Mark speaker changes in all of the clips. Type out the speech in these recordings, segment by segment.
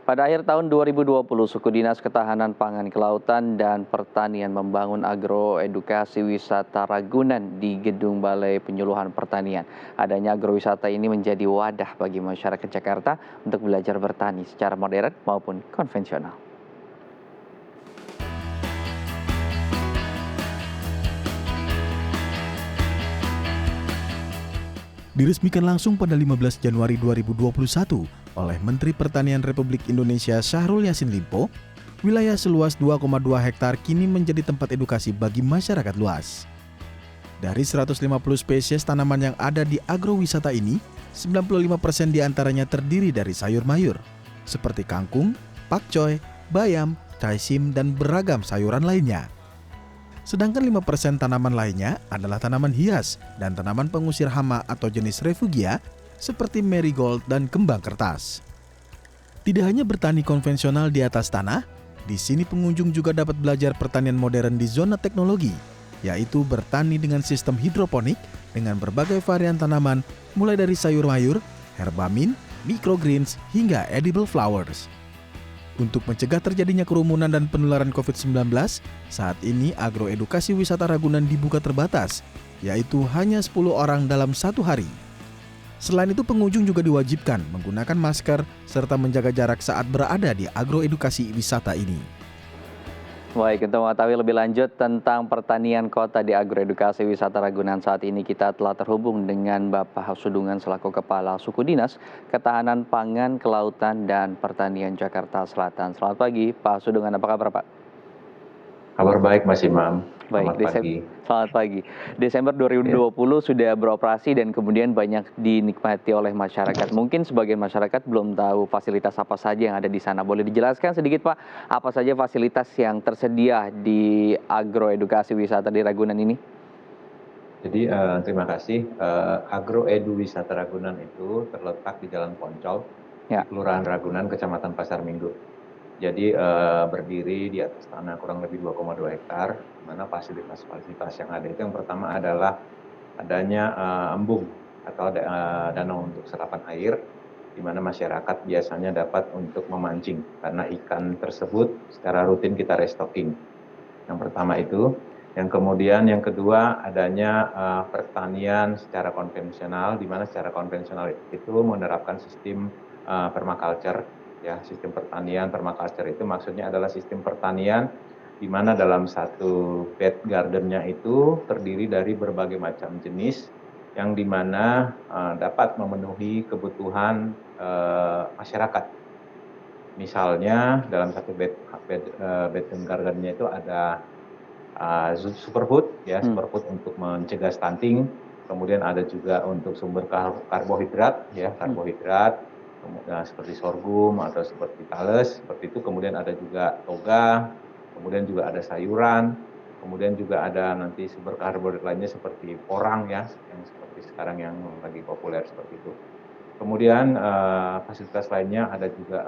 Speaker 1: Pada akhir tahun 2020, Suku Dinas Ketahanan Pangan Kelautan dan Pertanian membangun agroedukasi wisata Ragunan di Gedung Balai Penyuluhan Pertanian. Adanya agrowisata ini menjadi wadah bagi masyarakat Jakarta untuk belajar bertani secara modern maupun konvensional.
Speaker 2: Diresmikan langsung pada 15 Januari 2021 oleh Menteri Pertanian Republik Indonesia Syahrul Yassin Limpo, wilayah seluas 2,2 hektar kini menjadi tempat edukasi bagi masyarakat luas. Dari 150 spesies tanaman yang ada di agrowisata ini, 95% diantaranya terdiri dari sayur mayur, seperti kangkung, pakcoy, bayam, caisim, dan beragam sayuran lainnya. Sedangkan 5% tanaman lainnya adalah tanaman hias dan tanaman pengusir hama atau jenis refugia seperti marigold dan kembang kertas. Tidak hanya bertani konvensional di atas tanah, di sini pengunjung juga dapat belajar pertanian modern di zona teknologi, yaitu bertani dengan sistem hidroponik dengan berbagai varian tanaman mulai dari sayur mayur, herba mint, microgreens, hingga edible flowers. Untuk mencegah terjadinya kerumunan dan penularan COVID-19, saat ini agroedukasi wisata Ragunan dibuka terbatas, yaitu hanya 10 orang dalam satu hari. Selain itu, pengunjung juga diwajibkan menggunakan masker serta menjaga jarak saat berada di agroedukasi wisata ini.
Speaker 1: Baik, untuk mengetahui lebih lanjut tentang pertanian kota di agroedukasi wisata Ragunan saat ini kita telah terhubung dengan Bapak Sudungan selaku Kepala Suku Dinas Ketahanan Pangan, Kelautan, dan Pertanian Jakarta Selatan. Selamat pagi, Pak Sudungan. Apa kabar, Pak?
Speaker 3: Kabar baik, Mas Imam.
Speaker 1: Baik,
Speaker 3: Selamat pagi.
Speaker 1: selamat pagi. Desember 2020 sudah beroperasi dan kemudian banyak dinikmati oleh masyarakat. Mungkin sebagian masyarakat belum tahu fasilitas apa saja yang ada di sana. Boleh dijelaskan sedikit, Pak, apa saja fasilitas yang tersedia di agroedukasi wisata di Ragunan ini?
Speaker 3: Jadi terima kasih. Agroedu Wisata Ragunan itu terletak di Jalan Poncol,
Speaker 1: Ya.
Speaker 3: di Kelurahan Ragunan, Kecamatan Pasar Minggu. Jadi berdiri di atas tanah kurang lebih 2,2 hektar, di mana fasilitas-fasilitas yang ada itu yang pertama adalah adanya embung atau danau untuk serapan air, di mana masyarakat biasanya dapat untuk memancing karena ikan tersebut secara rutin kita restocking. Yang pertama itu. Yang kemudian yang kedua adanya pertanian secara konvensional, di mana secara konvensional itu menerapkan sistem permaculture. Ya, sistem pertanian permaculture itu maksudnya adalah sistem pertanian di mana dalam satu bed gardennya itu terdiri dari berbagai macam jenis yang di mana dapat memenuhi kebutuhan masyarakat. Misalnya dalam satu bed gardennya itu ada superfood, ya, superfood untuk mencegah stunting. Kemudian ada juga untuk sumber karbohidrat, ya, karbohidrat, seperti sorghum atau seperti tales, seperti itu. Kemudian ada juga toga, kemudian juga ada sayuran, kemudian juga ada nanti sumber karbohidrat lainnya seperti porang, ya, yang seperti sekarang yang lagi populer seperti itu. Kemudian fasilitas lainnya ada juga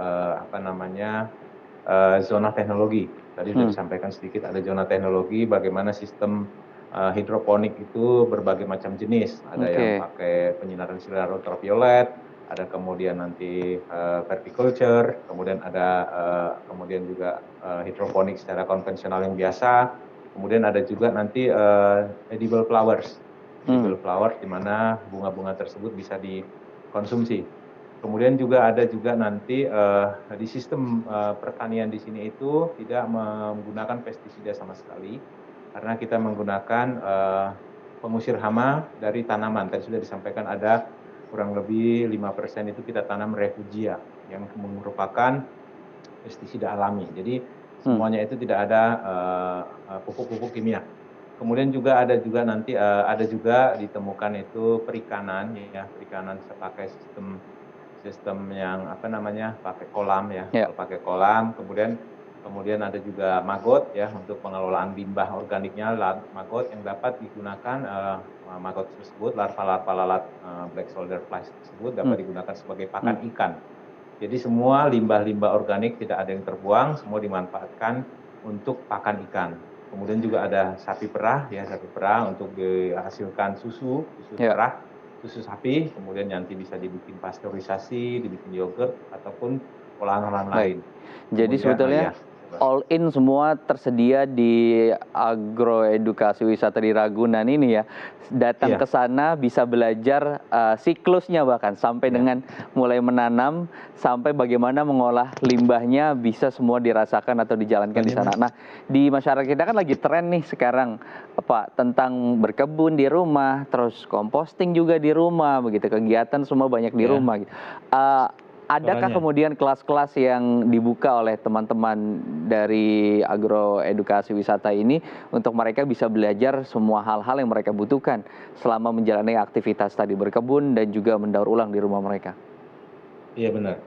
Speaker 3: zona teknologi. Tadi sudah disampaikan sedikit, ada zona teknologi bagaimana sistem hidroponik itu berbagai macam jenis. Ada yang pakai penyinaran sinar ultraviolet, ada kemudian nanti verticulture, kemudian ada kemudian juga hidroponik secara konvensional yang biasa. Kemudian ada juga nanti edible flowers. Edible flowers di mana bunga-bunga tersebut bisa dikonsumsi. Kemudian juga ada juga nanti di sistem pertanian di sini itu tidak menggunakan pestisida sama sekali, karena kita menggunakan pengusir hama dari tanaman. Tadi sudah disampaikan ada kurang lebih 5% itu kita tanam refugia yang merupakan pestisida alami. Jadi semuanya itu tidak ada pupuk-pupuk kimia. Kemudian juga ada juga nanti ada juga ditemukan itu perikanan, ya, perikanan pakai sistem yang pakai kolam, ya, kalau pakai kolam. Kemudian ada juga maggot, ya, untuk pengelolaan limbah organiknya, maggot yang dapat digunakan maggot tersebut, larva-larva lalat black soldier flies tersebut dapat digunakan sebagai pakan ikan. Jadi semua limbah-limbah organik tidak ada yang terbuang, semua dimanfaatkan untuk pakan ikan. Kemudian juga ada sapi perah, ya, sapi perah untuk dihasilkan susu perah, susu sapi, kemudian nanti bisa dibikin pasteurisasi, dibikin yogurt, ataupun pola lain.
Speaker 1: Baik. Jadi
Speaker 3: Kemudian
Speaker 1: sebetulnya
Speaker 3: ya,
Speaker 1: all in semua tersedia di agroedukasi wisata di Ragunan ini ya. Datang
Speaker 3: iya,
Speaker 1: ke sana bisa belajar siklusnya bahkan sampai
Speaker 3: iya,
Speaker 1: dengan mulai menanam sampai bagaimana mengolah limbahnya bisa semua dirasakan atau dijalankan di
Speaker 3: banyak
Speaker 1: sana.
Speaker 3: Mas.
Speaker 1: Nah, di masyarakat kita kan lagi tren nih sekarang Pak tentang berkebun di rumah, terus composting juga di rumah begitu. Kegiatan semua banyak di
Speaker 3: Ya,
Speaker 1: rumah gitu. Eh, Adakah
Speaker 3: caranya.
Speaker 1: kemudian kelas-kelas yang dibuka oleh teman-teman dari agroedukasi wisata ini untuk mereka bisa belajar semua hal-hal yang mereka butuhkan selama menjalani aktivitas tadi berkebun dan juga mendaur ulang di rumah mereka?
Speaker 3: Iya benar.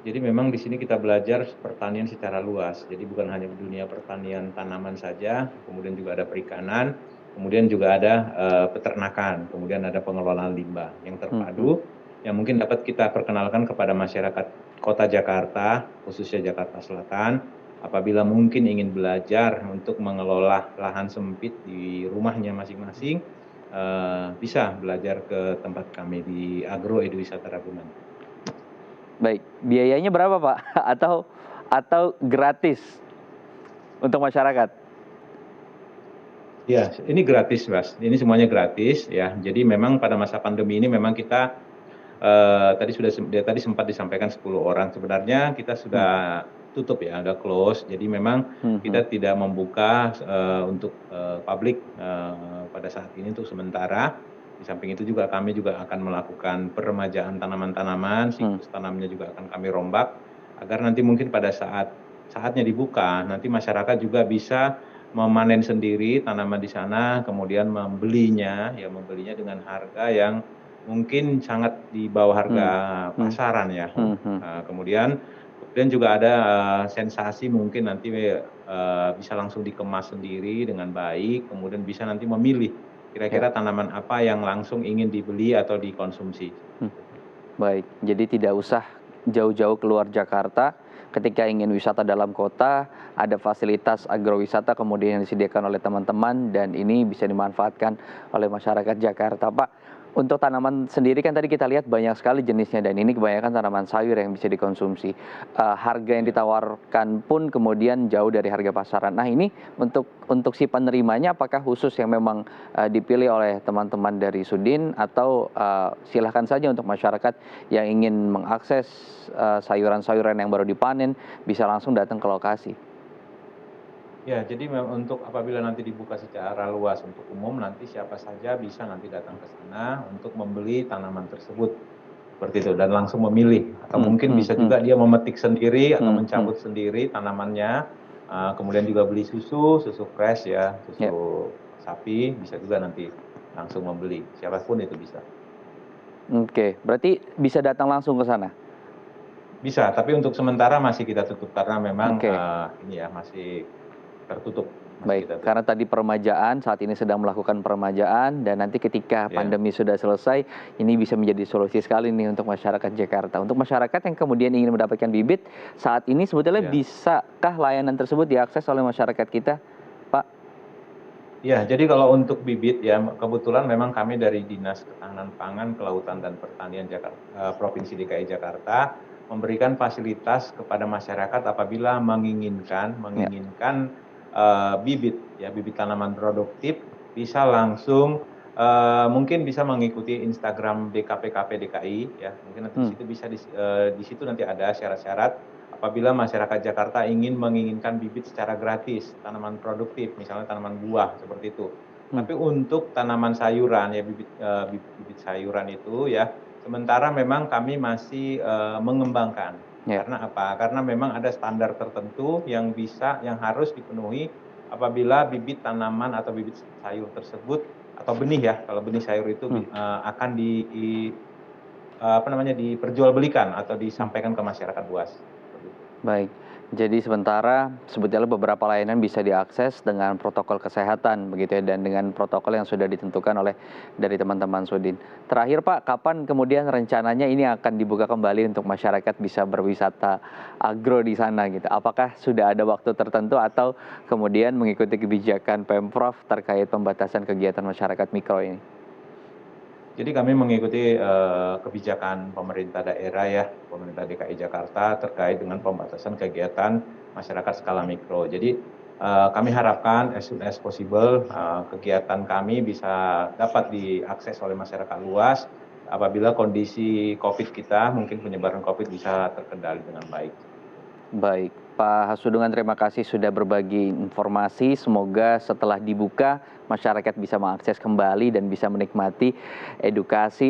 Speaker 3: Jadi memang di sini kita belajar pertanian secara luas. Jadi bukan hanya dunia pertanian tanaman saja, kemudian juga ada perikanan, kemudian juga ada peternakan, kemudian ada pengelolaan limbah yang
Speaker 1: Mhm.
Speaker 3: terpadu yang mungkin dapat kita perkenalkan kepada masyarakat Kota Jakarta, khususnya Jakarta Selatan, apabila mungkin ingin belajar untuk mengelola lahan sempit di rumahnya masing-masing, bisa belajar ke tempat kami di Agro Eduwisata Ragunan.
Speaker 1: Baik, biayanya berapa Pak? Atau gratis untuk masyarakat?
Speaker 3: Ya, ini gratis, Mas. Ini semuanya gratis ya. Jadi memang pada masa pandemi ini memang kita tadi sempat disampaikan 10 orang. Sebenarnya kita
Speaker 1: Hmm.
Speaker 3: sudah tutup ya, udah close. Jadi memang
Speaker 1: Mhm.
Speaker 3: kita tidak membuka untuk publik pada saat ini untuk sementara. Di samping itu juga kami juga akan melakukan peremajaan tanaman-tanaman,
Speaker 1: Hmm.
Speaker 3: siklus tanamnya juga akan kami rombak agar nanti mungkin pada saatnya dibuka, nanti masyarakat juga bisa memanen sendiri tanaman di sana, kemudian membelinya dengan harga yang mungkin sangat di bawah harga
Speaker 1: Hmm. Hmm.
Speaker 3: pasaran ya.
Speaker 1: Hmm. Hmm.
Speaker 3: Kemudian juga ada sensasi mungkin nanti bisa langsung dikemas sendiri dengan baik, kemudian bisa nanti memilih
Speaker 1: Ya.
Speaker 3: kira-kira tanaman apa yang langsung ingin dibeli atau dikonsumsi.
Speaker 1: Hmm. Baik, jadi tidak usah jauh-jauh keluar Jakarta. Ketika ingin wisata dalam kota, ada fasilitas agrowisata kemudian yang disediakan oleh teman-teman dan ini bisa dimanfaatkan oleh masyarakat Jakarta. Pak, untuk tanaman sendiri kan tadi kita lihat banyak sekali jenisnya dan ini kebanyakan tanaman sayur yang bisa dikonsumsi. Harga yang
Speaker 3: Ya.
Speaker 1: ditawarkan pun kemudian jauh dari harga pasaran. Nah ini untuk si penerimanya apakah khusus yang memang dipilih oleh teman-teman dari Sudin atau silahkan saja untuk masyarakat yang ingin mengakses sayuran-sayuran yang baru dipanen bisa langsung datang ke lokasi.
Speaker 3: Ya, jadi untuk apabila nanti dibuka secara luas untuk umum, nanti siapa saja bisa nanti datang ke sana untuk membeli tanaman tersebut. Seperti itu, dan langsung memilih. Atau
Speaker 1: Hmm.
Speaker 3: mungkin
Speaker 1: Hmm.
Speaker 3: bisa
Speaker 1: Hmm.
Speaker 3: juga dia memetik sendiri atau
Speaker 1: Hmm. Hmm.
Speaker 3: mencabut sendiri tanamannya. Kemudian juga beli susu fresh ya,
Speaker 1: Ya.
Speaker 3: susu sapi, bisa juga nanti langsung membeli. Siapapun itu bisa.
Speaker 1: Oke, berarti bisa datang langsung ke sana.
Speaker 3: Bisa, tapi untuk sementara masih kita tutup karena memang
Speaker 1: Oke.
Speaker 3: ini ya masih tertutup, masih
Speaker 1: Baik,
Speaker 3: kita tutup.
Speaker 1: karena tadi peremajaan, saat ini sedang melakukan peremajaan dan nanti ketika
Speaker 3: Ya.
Speaker 1: pandemi sudah selesai, ini bisa menjadi solusi sekali nih untuk masyarakat Jakarta. Untuk masyarakat yang kemudian ingin mendapatkan bibit, saat ini sebetulnya
Speaker 3: Ya.
Speaker 1: bisakah layanan tersebut diakses oleh masyarakat kita, Pak?
Speaker 3: Ya, jadi kalau untuk bibit ya kebetulan memang kami dari Dinas Ketahanan Pangan, Kelautan dan Pertanian Provinsi DKI Jakarta memberikan fasilitas kepada masyarakat apabila
Speaker 1: Ya.
Speaker 3: menginginkan bibit ya bibit tanaman produktif bisa langsung mungkin bisa mengikuti Instagram DKPKP DKI ya mungkin nanti di
Speaker 1: Hmm.
Speaker 3: situ bisa di situ nanti ada syarat-syarat apabila masyarakat Jakarta menginginkan bibit secara gratis, tanaman produktif, misalnya tanaman buah seperti itu.
Speaker 1: Hmm.
Speaker 3: Tapi untuk tanaman sayuran ya bibit sayuran itu ya sementara memang kami masih mengembangkan.
Speaker 1: Ya.
Speaker 3: Karena apa? Karena memang ada standar tertentu yang harus dipenuhi apabila bibit tanaman atau bibit sayur tersebut atau benih ya, kalau benih sayur itu
Speaker 1: Hmm.
Speaker 3: akan diperjualbelikan atau
Speaker 1: Hmm.
Speaker 3: disampaikan ke masyarakat luas. Seperti itu.
Speaker 1: Baik, jadi sementara sebetulnya beberapa layanan bisa diakses dengan protokol kesehatan begitu ya dan dengan protokol yang sudah ditentukan oleh dari teman-teman Sudin. Terakhir Pak, kapan kemudian rencananya ini akan dibuka kembali untuk masyarakat bisa berwisata agro di sana gitu? Apakah sudah ada waktu tertentu atau kemudian mengikuti kebijakan Pemprov terkait pembatasan kegiatan masyarakat mikro ini?
Speaker 3: Jadi kami mengikuti kebijakan pemerintah daerah ya, pemerintah DKI Jakarta terkait dengan pembatasan kegiatan masyarakat skala mikro. Jadi kami harapkan as soon as possible kegiatan kami bisa dapat diakses oleh masyarakat luas apabila kondisi COVID kita, mungkin penyebaran COVID bisa terkendali dengan baik.
Speaker 1: Baik, Pak Hasudungan, terima kasih sudah berbagi informasi. Semoga setelah dibuka, masyarakat bisa mengakses kembali dan bisa menikmati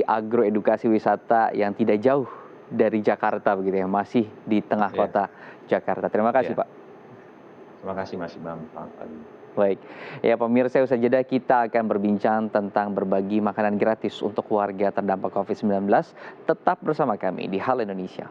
Speaker 1: agroedukasi wisata yang tidak jauh dari Jakarta begitu ya, masih di tengah
Speaker 3: Ya,
Speaker 1: kota Jakarta. Terima kasih,
Speaker 3: ya.
Speaker 1: Pak.
Speaker 3: Terima kasih Mas Imam. Selamat pagi.
Speaker 1: Baik, ya pemirsa, usai jeda kita akan berbincang tentang berbagi makanan gratis untuk warga terdampak COVID-19. Tetap bersama kami di Hal Indonesia.